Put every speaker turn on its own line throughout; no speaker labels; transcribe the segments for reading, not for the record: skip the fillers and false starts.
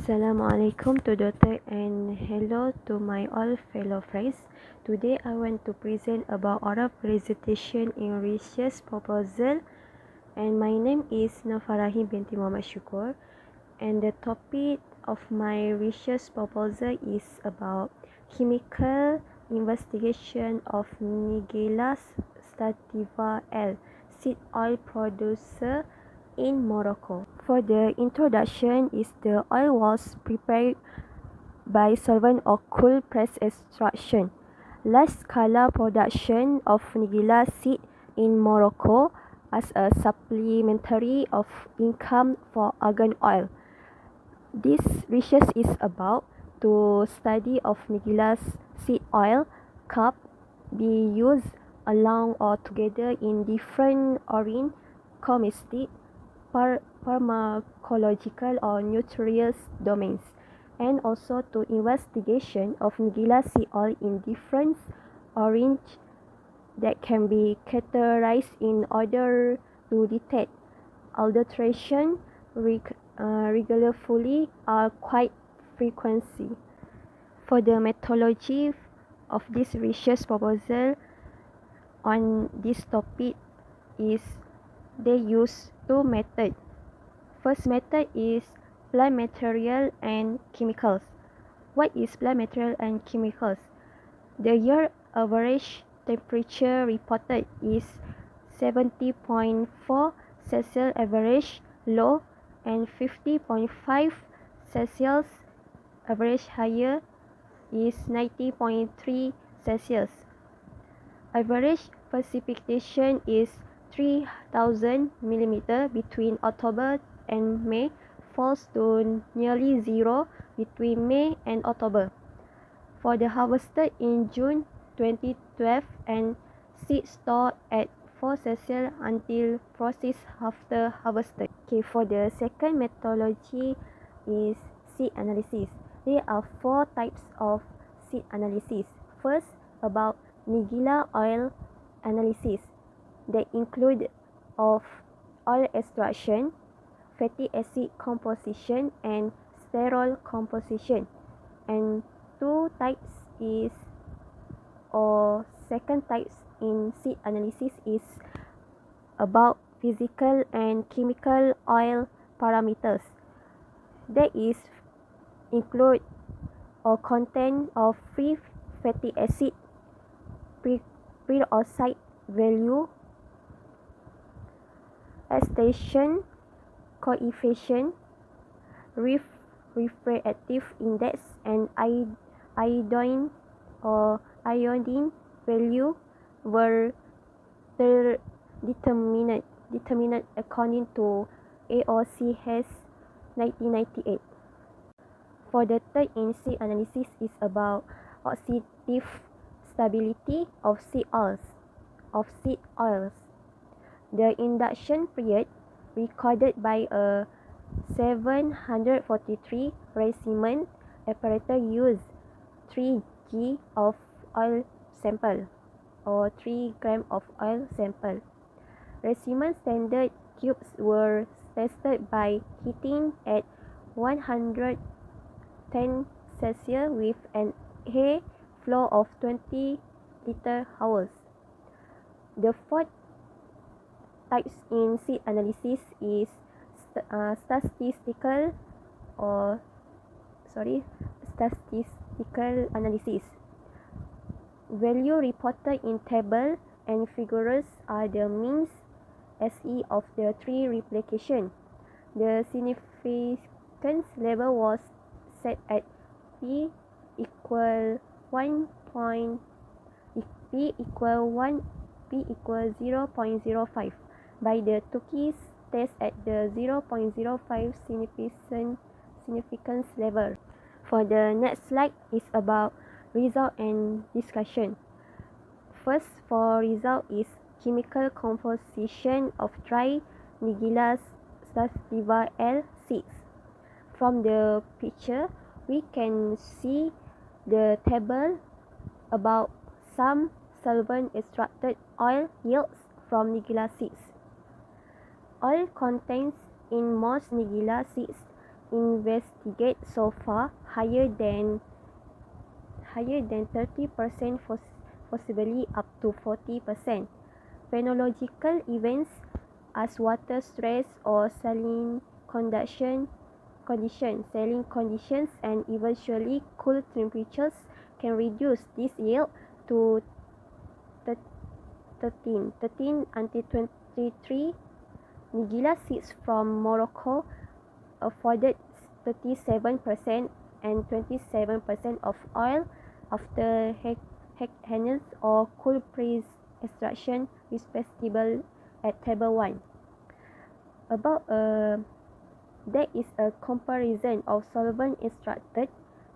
Assalamualaikum to Doctor and hello to my all fellow friends. Today I want to present about oral presentation in research proposal, and my name is Nafarahi binti Muhammad Syukur, and the topic of my research proposal is about chemical investigation of Nigella sativa L, seed oil producer in Morocco. For the introduction, the oil was prepared by solvent or cold press extraction. Large-scale production of Nigella seed in Morocco as a supplementary of income for argan oil. This research is about to study of Nigella seed oil cup be used along or together in different orange chemistry, pharmacological or nutrient domains, and also to investigation of Nigella seed oil in different orange that can be categorized in order to detect alteration regularly or quite frequency. For the methodology of this research proposal on this topic is they use two methods. First method is plant material and chemicals. What is plant material and chemicals? The year average temperature reported is 70.4 Celsius average low and 50.5 Celsius average higher is 90.3 Celsius. Average precipitation is 3,000 mm between October and May, falls to nearly zero between May and October. For the harvested in June 2012 and seed stored at 4 Celsius until processed after harvested. Okay, for the second methodology is seed analysis. There are four types of seed analysis. First, about Nigella oil analysis that include of oil extraction, fatty acid composition, and sterol composition. And two types is or second types in seed analysis is about physical and chemical oil parameters. That is include or content of free fatty acid, peroxide value, extraction coefficient, refractive index, and iodine or iodine value were determined according to AOCS 1998. For the third in seed analysis is about oxidative stability of seed oils. The induction period recorded by a 743 Raceman apparatus used 3 g of oil sample or 3 gram of oil sample. Raceman standard tubes were tested by heating at 110 Celsius with an air flow of 20 liter hours. The fourth types in seed analysis is statistical analysis. Value reported in table and figures are the means SE of the three replication. The significance level was set at p equal 1. P equal 0.05 by the Tukey's test at the 0.05 significance level. For the next slide is about result and discussion. First, for result is chemical composition of dry Nigella sativa L seeds. From the picture, we can see the table about some solvent extracted oil yields from Nigella seeds. Oil contains in most Nigella seeds investigate so far higher than 30%, possibly up to 40%. Phenological events as water stress or saline conditions and eventually cool temperatures can reduce this yield to 13 until 23. Nigella seeds from Morocco afforded 37% and 27% of oil after Hannah's or cool press extraction respectable at table 1. There is a comparison of solvent extracted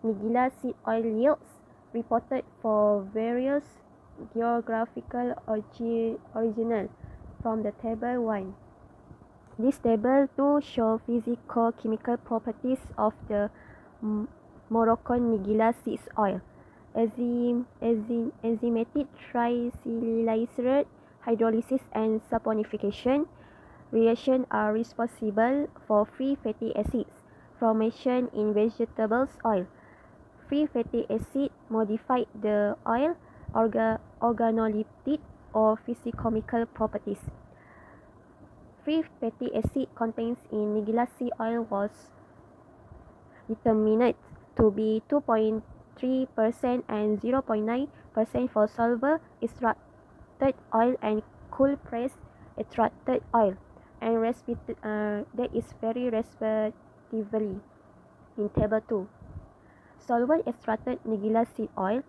Nigella seed oil yields reported for various geographical original from the table 1. This table 2 shows physico-chemical properties of the Moroccan Nigella seed oil. Enzymatic trisilicyrate hydrolysis and saponification reactions are responsible for free fatty acids formation in vegetables oil. Free fatty acid modify the oil organoleptic or physicochemical properties. Free fatty acid contained in Nigella seed oil was determined to be 2.3% and 0.9% for solvent extracted oil and cool press extracted oil, and that is very respectively in table 2. Solvent extracted Nigella seed oil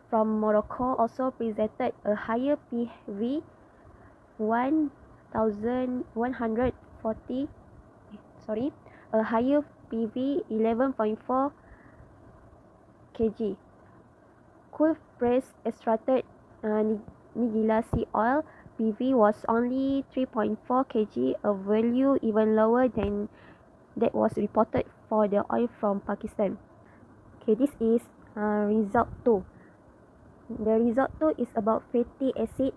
from Morocco also presented a higher PV 11.4 kg. Cool press extracted Nigella seed oil PV was only 3.4 kg, a value even lower than that was reported for the oil from Pakistan. Okay, this is result 2. The result 2 is about fatty acid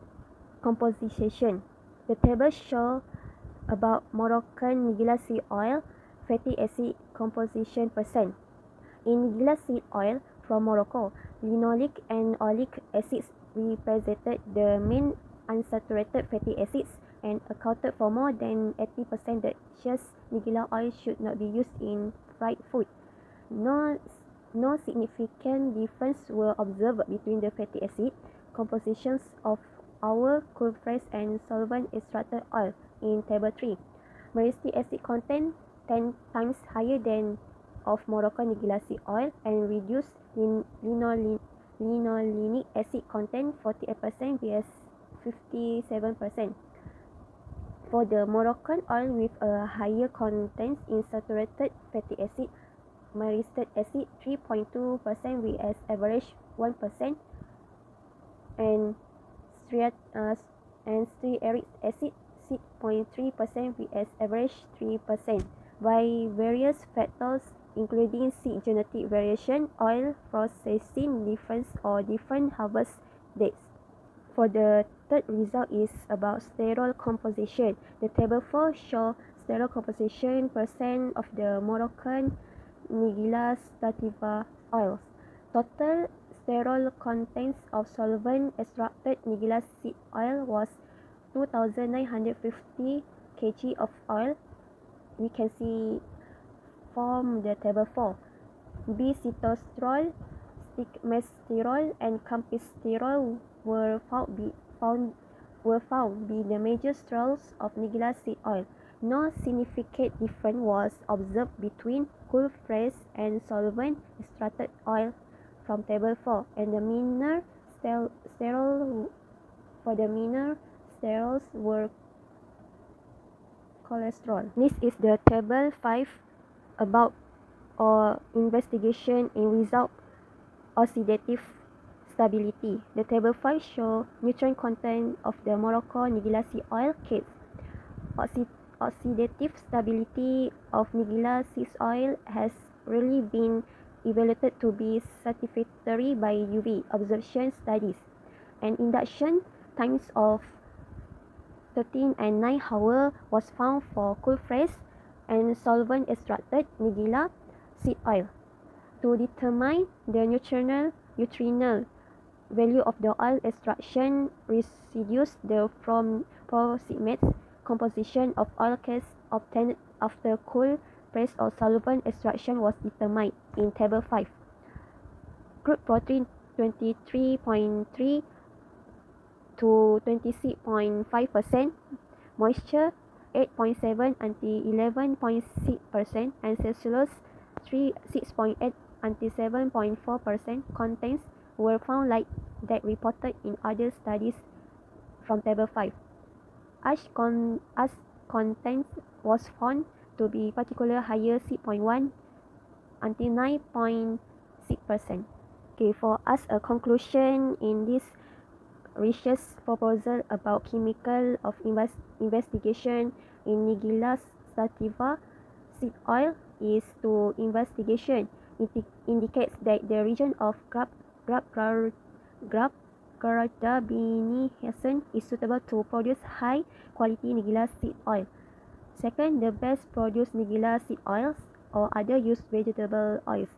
composition. The table shows about Moroccan Nigella seed oil fatty acid composition percent. In Nigella seed oil from Morocco, linoleic and oleic acids represented the main unsaturated fatty acids and accounted for more than 80% that just Nigella oil should not be used in fried food. No significant difference were observed between the fatty acid compositions of our cold press and solvent extracted oil in table 3. Myristic acid content 10 times higher than of Moroccan Nigella seed oil and reduced linolenic acid content 48% vs 57%. For the Moroccan oil with a higher content in saturated fatty acid, myristic acid 3.2% vs average 1%, and stearic acid 6.3% vs average 3%. By various factors including seed genetic variation, oil processing difference or different harvest dates. For the third result is about sterol composition. The table 4 shows sterol composition percent of the Moroccan Nigella sativa oils. Total sterol contents of solvent extracted Nigella seed oil was 2,950 kg of oil. We can see from the table 4. B-sitosterol, stigmasterol, and campisterol were found be the major sterols of Nigella seed oil. No significant difference was observed between cool press and solvent extracted oil from table 4, and the minor sterols were cholesterol. This is the table 5 about investigation in result oxidative stability. The table 5 shows nutrient content of the Morocco Nigella seed oil kits. Oxidative stability of Nigella seed oil has really been evaluated to be satisfactory by UV observation studies, and induction times of 13 and 9 hours was found for cool press and solvent extracted Nigella seed oil. To determine the nutritional value of the oil extraction residues, the from approximate composition of oil gas obtained after cool press or solvent extraction was determined in Table 5. Crude protein 23.3 to 26.5%, moisture 8.7 until 11.6%, and cellulose 6.8 until 7.4% contents were found like that reported in other studies from Table 5. Ash content was found to be particularly higher 6.1 until 9.6%. Okay, for us a conclusion in this research proposal about chemical of investigation in Nigella sativa seed oil is to investigation indicates that the region of Gardabini-Hessen is suitable to produce high quality Nigella seed oil. Second, the best produced Nigella seed oils or other used vegetable oils.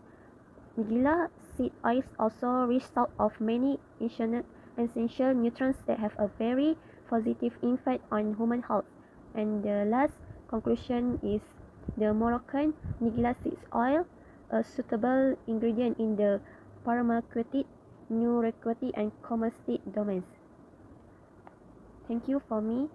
Nigella seed oils also rich salt of many essential nutrients that have a very positive impact on human health. And the last conclusion is the Moroccan Nigella seed oil, a suitable ingredient in the pharmaceutic, nutraceutic, and cosmetic domains. Thank you for me.